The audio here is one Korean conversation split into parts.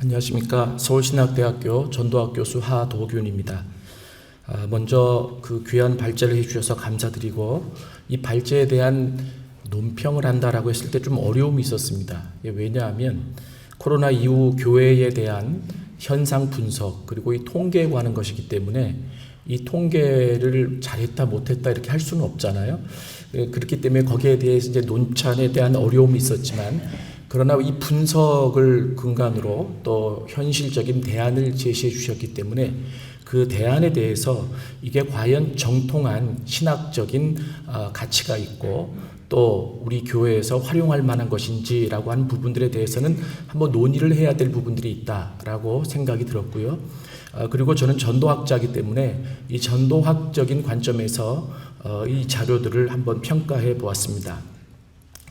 안녕하십니까. 서울신학대학교 전도학 교수 하도균입니다. 먼저 그 귀한 발제를 해주셔서 감사드리고, 이 발제에 대한 논평을 한다라고 했을 때 좀 어려움이 있었습니다. 왜냐하면 코로나 이후 교회에 대한 현상 분석 그리고 이 통계에 관한 것이기 때문에 이 통계를 잘했다 못했다 이렇게 할 수는 없잖아요. 그렇기 때문에 거기에 대해서 이제 논찬에 대한 어려움이 있었지만, 그러나 이 분석을 근간으로 또 현실적인 대안을 제시해 주셨기 때문에 그 대안에 대해서 이게 과연 정통한 신학적인 가치가 있고 또 우리 교회에서 활용할 만한 것인지라고 하는 부분들에 대해서는 한번 논의를 해야 될 부분들이 있다라고 생각이 들었고요. 그리고 저는 전도학자이기 때문에 이 전도학적인 관점에서 이 자료들을 한번 평가해 보았습니다.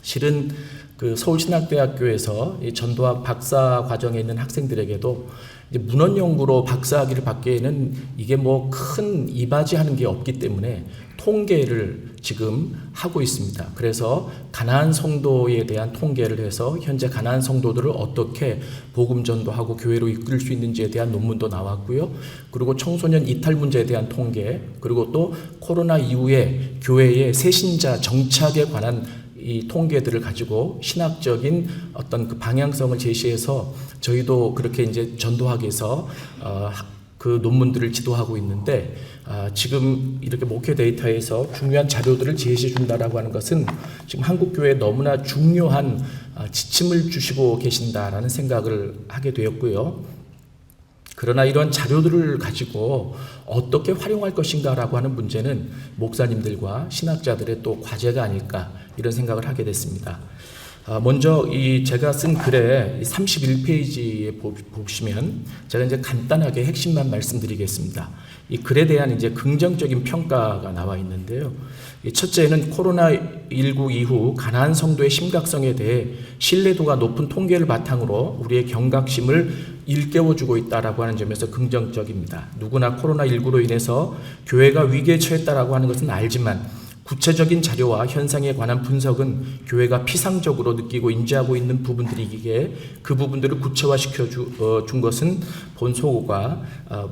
실은 그 서울신학대학교에서 이 전도학 박사 과정에 있는 학생들에게도 이제 문헌연구로 박사학위를 받기에는 이게 뭐 큰 이바지하는 게 없기 때문에 통계를 지금 하고 있습니다. 그래서 가나안 성도에 대한 통계를 해서 현재 가나안 성도들을 어떻게 복음 전도하고 교회로 이끌 수 있는지에 대한 논문도 나왔고요. 그리고 청소년 이탈 문제에 대한 통계, 그리고 또 코로나 이후에 교회의 새신자 정착에 관한 이 통계들을 가지고 신학적인 어떤 그 방향성을 제시해서 저희도 그렇게 이제 전도학에서 그 논문들을 지도하고 있는데, 지금 이렇게 목회 데이터에서 중요한 자료들을 제시해 준다라고 하는 것은 지금 한국 교회에 너무나 중요한 지침을 주시고 계신다라는 생각을 하게 되었고요. 그러나 이런 자료들을 가지고 어떻게 활용할 것인가라고 하는 문제는 목사님들과 신학자들의 또 과제가 아닐까, 이런 생각을 하게 됐습니다. 먼저 이 제가 쓴 글의 31페이지에 보시면 제가 이제 간단하게 핵심만 말씀드리겠습니다. 이 글에 대한 이제 긍정적인 평가가 나와 있는데요. 첫째는 코로나19 이후 가나안 성도의 심각성에 대해 신뢰도가 높은 통계를 바탕으로 우리의 경각심을 일깨워주고 있다라고 하는 점에서 긍정적입니다. 누구나 코로나19로 인해서 교회가 위기에 처했다라고 하는 것은 알지만 구체적인 자료와 현상에 관한 분석은 교회가 피상적으로 느끼고 인지하고 있는 부분들이기에 그 부분들을 구체화시켜 준 것은 본소고가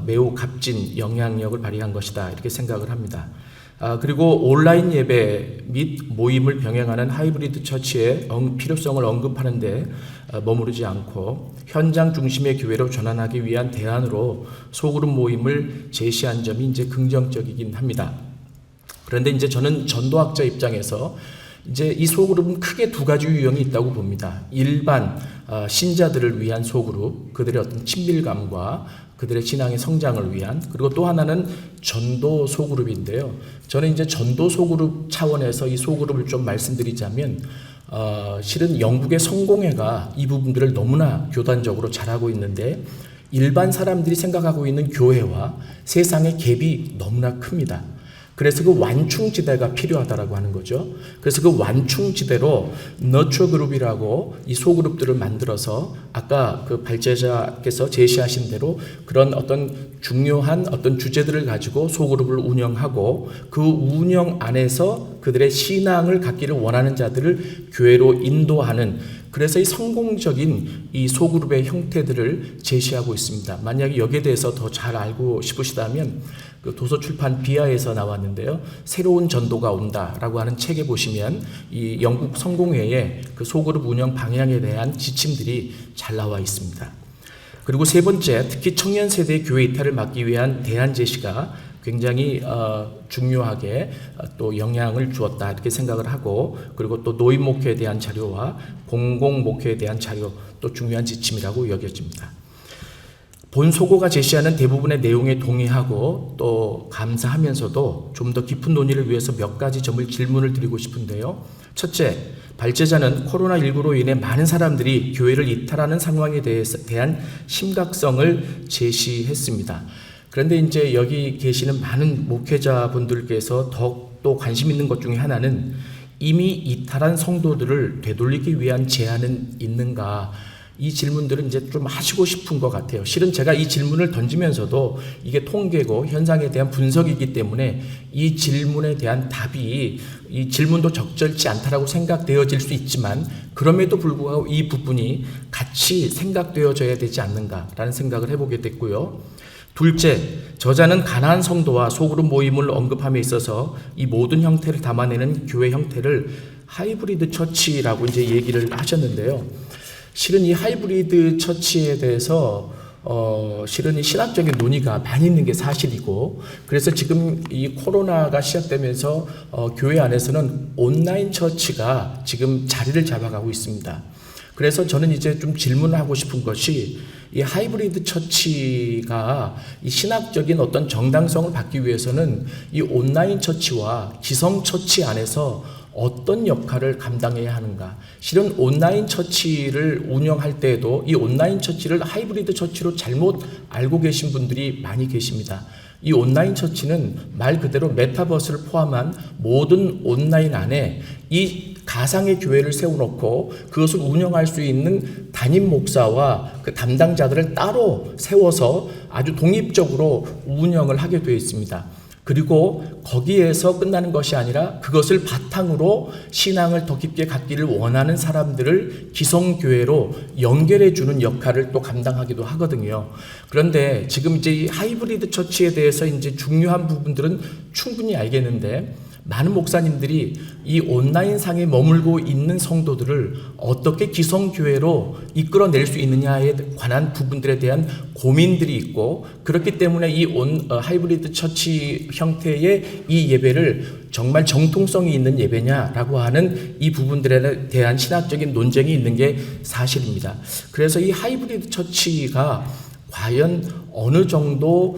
매우 값진 영향력을 발휘한 것이다, 이렇게 생각을 합니다. 그리고 온라인 예배 및 모임을 병행하는 하이브리드 처치의 필요성을 언급하는 데 머무르지 않고 현장 중심의 교회로 전환하기 위한 대안으로 소그룹 모임을 제시한 점이 이제 긍정적이긴 합니다. 그런데 이제 저는 전도학자 입장에서 이제 이 소그룹은 크게 두 가지 유형이 있다고 봅니다. 일반 신자들을 위한 소그룹, 그들의 어떤 친밀감과 그들의 신앙의 성장을 위한, 그리고 또 하나는 전도 소그룹인데요. 저는 이제 전도 소그룹 차원에서 이 소그룹을 좀 말씀드리자면, 실은 영국의 성공회가 이 부분들을 너무나 교단적으로 잘하고 있는데, 일반 사람들이 생각하고 있는 교회와 세상의 갭이 너무나 큽니다. 그래서 그 완충지대가 필요하다라고 하는 거죠. 그래서 그 완충지대로 너처 그룹이라고 이 소그룹들을 만들어서 아까 그 발제자께서 제시하신 대로 그런 어떤 중요한 어떤 주제들을 가지고 소그룹을 운영하고 그 운영 안에서 그들의 신앙을 갖기를 원하는 자들을 교회로 인도하는, 그래서 이 성공적인 이 소그룹의 형태들을 제시하고 있습니다. 만약에 여기에 대해서 더 잘 알고 싶으시다면 그 도서출판 비아에서 나왔는데요. 새로운 전도가 온다라고 하는 책에 보시면 이 영국 성공회의 그 소그룹 운영 방향에 대한 지침들이 잘 나와 있습니다. 그리고 세 번째, 특히 청년 세대의 교회 이탈을 막기 위한 대안 제시가 굉장히 중요하게 또 영향을 주었다, 이렇게 생각을 하고, 그리고 또 노인 목회에 대한 자료와 공공 목회에 대한 자료, 또 중요한 지침이라고 여겨집니다. 본소고가 제시하는 대부분의 내용에 동의하고 또 감사하면서도 좀 더 깊은 논의를 위해서 몇 가지 점을 질문을 드리고 싶은데요. 첫째, 발제자는 코로나19로 인해 많은 사람들이 교회를 이탈하는 상황에 대한 심각성을 제시했습니다. 그런데 이제 여기 계시는 많은 목회자분들께서 더욱더 관심 있는 것 중에 하나는 이미 이탈한 성도들을 되돌리기 위한 제안은 있는가, 이 질문들은 이제 좀 하시고 싶은 것 같아요. 실은 제가 이 질문을 던지면서도 이게 통계고 현상에 대한 분석이기 때문에 이 질문에 대한 답이 이 질문도 적절치 않다라고 생각되어질 수 있지만 그럼에도 불구하고 이 부분이 같이 생각되어져야 되지 않는가라는 생각을 해보게 됐고요. 둘째, 저자는 가나안 성도와 소그룹 모임을 언급함에 있어서 이 모든 형태를 담아내는 교회 형태를 하이브리드 처치라고 이제 얘기를 하셨는데요. 실은 이 하이브리드 처치에 대해서 실은 이 신학적인 논의가 많이 있는 게 사실이고, 그래서 지금 이 코로나가 시작되면서 교회 안에서는 온라인 처치가 지금 자리를 잡아가고 있습니다. 그래서 저는 이제 좀 질문을 하고 싶은 것이 이 하이브리드 처치가 이 신학적인 어떤 정당성을 받기 위해서는 이 온라인 처치와 기성 처치 안에서 어떤 역할을 감당해야 하는가. 실은 온라인 처치를 운영할 때에도 이 온라인 처치를 하이브리드 처치로 잘못 알고 계신 분들이 많이 계십니다. 이 온라인 처치는 말 그대로 메타버스를 포함한 모든 온라인 안에 이 가상의 교회를 세워놓고 그것을 운영할 수 있는 담임 목사와 그 담당자들을 따로 세워서 아주 독립적으로 운영을 하게 되어 있습니다. 그리고 거기에서 끝나는 것이 아니라 그것을 바탕으로 신앙을 더 깊게 갖기를 원하는 사람들을 기성교회로 연결해 주는 역할을 또 감당하기도 하거든요. 그런데 지금 이제 이 하이브리드 처치에 대해서 이제 중요한 부분들은 충분히 알겠는데 많은 목사님들이 이 온라인 상에 머물고 있는 성도들을 어떻게 기성교회로 이끌어낼 수 있느냐에 관한 부분들에 대한 고민들이 있고, 그렇기 때문에 이 하이브리드 처치 형태의 이 예배를 정말 정통성이 있는 예배냐라고 하는 이 부분들에 대한 신학적인 논쟁이 있는 게 사실입니다. 그래서 이 하이브리드 처치가 과연 어느 정도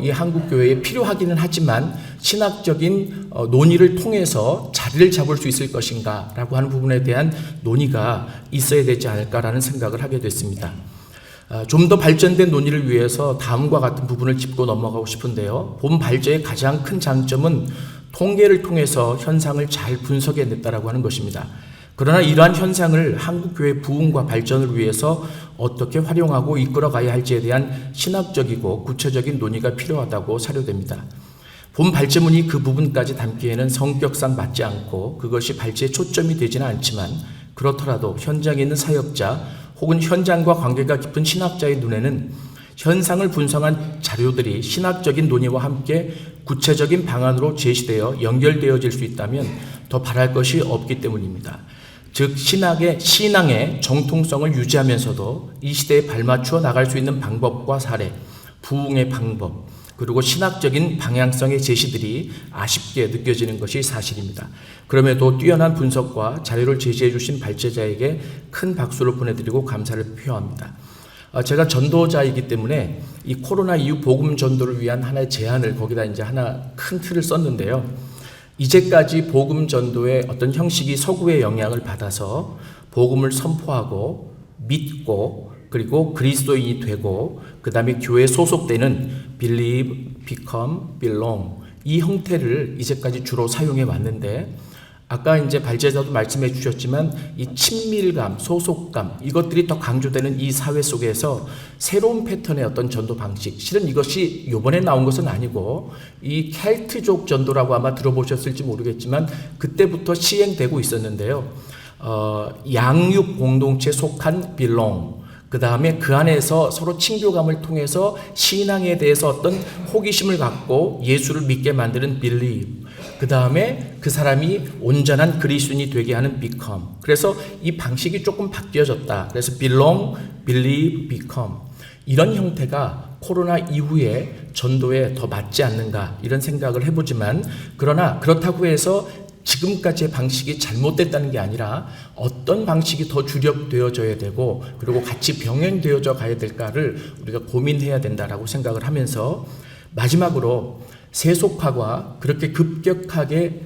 이 한국 교회에 필요하기는 하지만 신학적인 논의를 통해서 자리를 잡을 수 있을 것인가라고 하는 부분에 대한 논의가 있어야 되지 않을까라는 생각을 하게 됐습니다. 좀 더 발전된 논의를 위해서 다음과 같은 부분을 짚고 넘어가고 싶은데요. 본 발제의 가장 큰 장점은 통계를 통해서 현상을 잘 분석해냈다라고 하는 것입니다. 그러나 이러한 현상을 한국교회 부흥과 발전을 위해서 어떻게 활용하고 이끌어가야 할지에 대한 신학적이고 구체적인 논의가 필요하다고 사료됩니다. 본 발제문이 그 부분까지 담기에는 성격상 맞지 않고 그것이 발제의 초점이 되지는 않지만, 그렇더라도 현장에 있는 사역자 혹은 현장과 관계가 깊은 신학자의 눈에는 현상을 분석한 자료들이 신학적인 논의와 함께 구체적인 방안으로 제시되어 연결되어질 수 있다면 더 바랄 것이 없기 때문입니다. 즉 신앙의 정통성을 유지하면서도 이 시대에 발맞추어 나갈 수 있는 방법과 사례, 부흥의 방법, 그리고 신학적인 방향성의 제시들이 아쉽게 느껴지는 것이 사실입니다. 그럼에도 뛰어난 분석과 자료를 제시해 주신 발제자에게 큰 박수를 보내드리고 감사를 표합니다. 제가 전도자이기 때문에 이 코로나 이후 복음 전도를 위한 하나의 제안을 거기다 이제 하나 큰 틀을 썼는데요. 이제까지 복음 전도의 어떤 형식이 서구의 영향을 받아서 복음을 선포하고 믿고 그리고 그리스도인이 되고 그 다음에 교회에 소속되는 believe, become, belong 이 형태를 이제까지 주로 사용해 왔는데, 아까 이제 발제자도 말씀해 주셨지만 이 친밀감, 소속감 이것들이 더 강조되는 이 사회 속에서 새로운 패턴의 어떤 전도 방식, 실은 이것이 이번에 나온 것은 아니고 이 켈트족 전도라고 아마 들어보셨을지 모르겠지만 그때부터 시행되고 있었는데요. 양육 공동체에 속한 belong, 그 다음에 그 안에서 서로 친교감을 통해서 신앙에 대해서 어떤 호기심을 갖고 예수를 믿게 만드는 believe, 그 다음에 그 사람이 온전한 그리스도인이 되게 하는 become. 그래서 이 방식이 조금 바뀌어졌다. 그래서 belong, believe, become 이런 형태가 코로나 이후에 전도에 더 맞지 않는가 이런 생각을 해보지만, 그러나 그렇다고 해서 지금까지의 방식이 잘못됐다는 게 아니라 어떤 방식이 더 주력되어져야 되고 그리고 같이 병행되어져 가야 될까를 우리가 고민해야 된다라고 생각을 하면서, 마지막으로 세속화가 그렇게 급격하게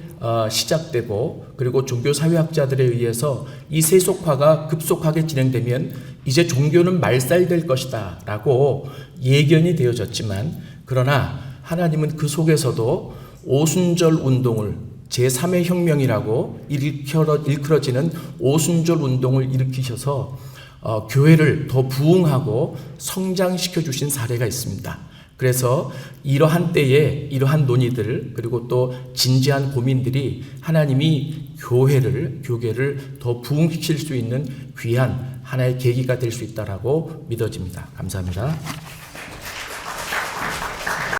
시작되고 그리고 종교사회학자들에 의해서 이 세속화가 급속하게 진행되면 이제 종교는 말살될 것이다 라고 예견이 되어졌지만, 그러나 하나님은 그 속에서도 오순절 운동을 제3의 혁명이라고 일컬어지는 오순절 운동을 일으키셔서 교회를 더 부흥하고 성장시켜 주신 사례가 있습니다. 그래서 이러한 때에 이러한 논의들 그리고 또 진지한 고민들이 하나님이 교회를 더 부흥시킬 수 있는 귀한 하나의 계기가 될 수 있다라고 믿어집니다. 감사합니다.